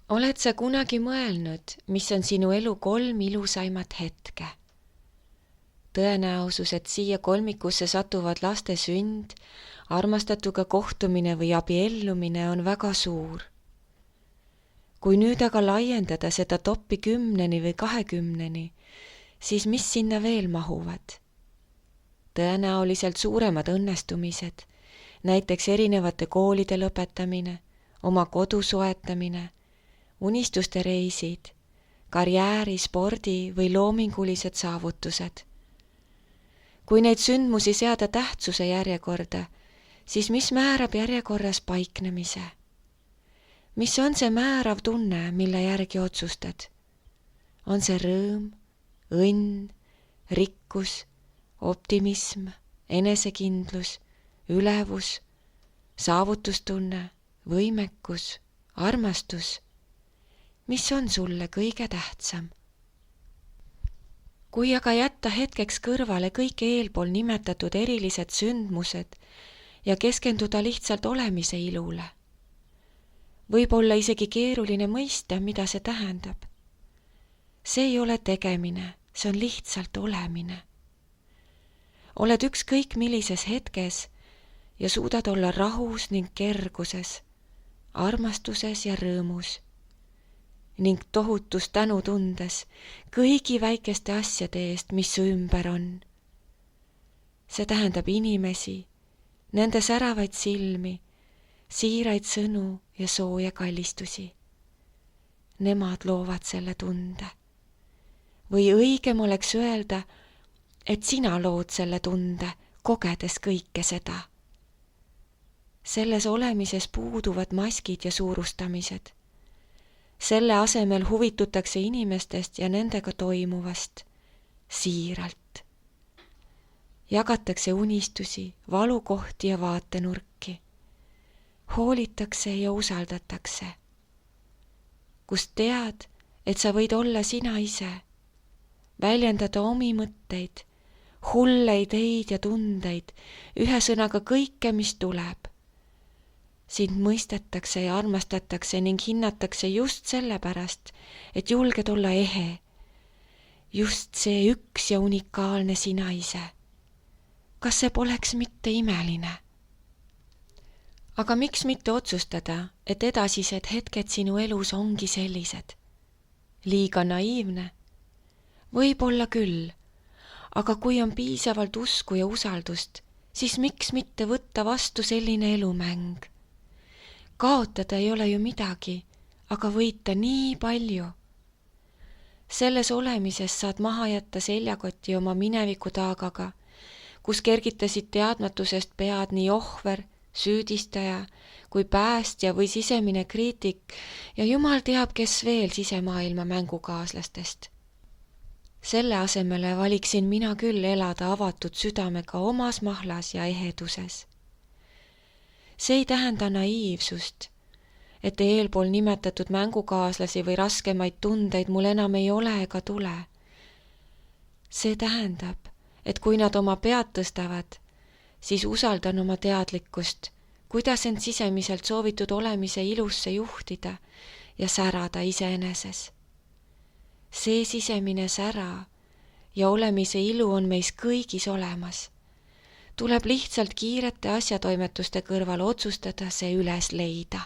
Oled sa kunagi mõelnud, mis on sinu elu 3 ilusaimat hetke? Tõenäosus, et siia kolmikusse satuvad laste sünd, armastatuga kohtumine või abiellumine on väga suur. Kui nüüd aga laiendada seda toppi 10 või 20, siis mis sinna veel mahuvad? Tõenäoliselt suuremad õnnestumised, näiteks erinevate koolide lõpetamine, oma kodu soetamine, unistuste reisid, karjääri, spordi või loomingulised saavutused. Kui neid sündmusi seada tähtsuse järjekorda, siis mis määrab järjekorras paiknemise? Mis on see määrav tunne, mille järgi otsustad? On see rõõm, õnn, rikkus, optimism, enesekindlus, ülevus, saavutustunne, võimekus, armastus? Mis on sulle kõige tähtsam? Kui aga jätta hetkeks kõrvale kõik eelpool nimetatud erilised sündmused ja keskenduda lihtsalt olemise ilule, võib olla isegi keeruline mõista, mida see tähendab. See ei ole tegemine, see on lihtsalt olemine. Oled ükskõik millises hetkes ja suudad olla rahus ning kerguses, armastuses ja rõõmus ning tohutus tänutundes kõigi väikeste asjade eest, mis su ümber on. See tähendab inimesi, nende säravaid silmi, siiraid sõnu ja sooja kallistusi. Nemad loovad selle tunde. Või õigem oleks öelda, et sina lood selle tunde, kogedes kõike seda. Selles olemises puuduvad maskid ja suurustamised. Selle asemel huvitutakse inimestest ja nendega toimuvast siiralt. Jagatakse unistusi, valukohti ja vaatenurki. Hoolitakse ja usaldatakse. Kus tead, et sa võid olla sina ise, väljendada omi mõtteid, hulleid ideid ja tundeid, ühesõnaga kõike, mis tuleb. Sind mõistetakse ja armastatakse ning hinnatakse just sellepärast, et julged olla ehe. Just see üks ja unikaalne sina ise. Kas see poleks mitte imeline? Aga miks mitte otsustada, et edasised hetked sinu elus ongi sellised? Liiga naiivne? Võib-olla küll, aga kui on piisavalt usku ja usaldust, siis miks mitte võtta vastu selline elumäng? Kaotada ei ole ju midagi, aga võita nii palju. Selles olemises saad maha jätta seljakoti oma mineviku taagaga, kus kergitasid teadmatusest pead nii ohver, süüdistaja kui päästja või sisemine kriitik ja jumal teab, kes veel sisemaailma mängukaaslastest. Selle asemele valiksin mina küll elada avatud südamega omas mahlas ja eheduses. See ei tähenda naiivsust, et eelpool nimetatud mängukaaslasi või raskemaid tundeid mul enam ei ole ega tule. See tähendab, et kui nad oma pead tõstavad, siis usaldan oma teadlikkust, kuidas end sisemiselt soovitud olemise ilusse juhtida ja särada iseeneses. See sisemine sära ja olemise ilu on meis kõigis olemas. Tuleb lihtsalt kiirete asjatoimetuste kõrval otsustada see üles leida.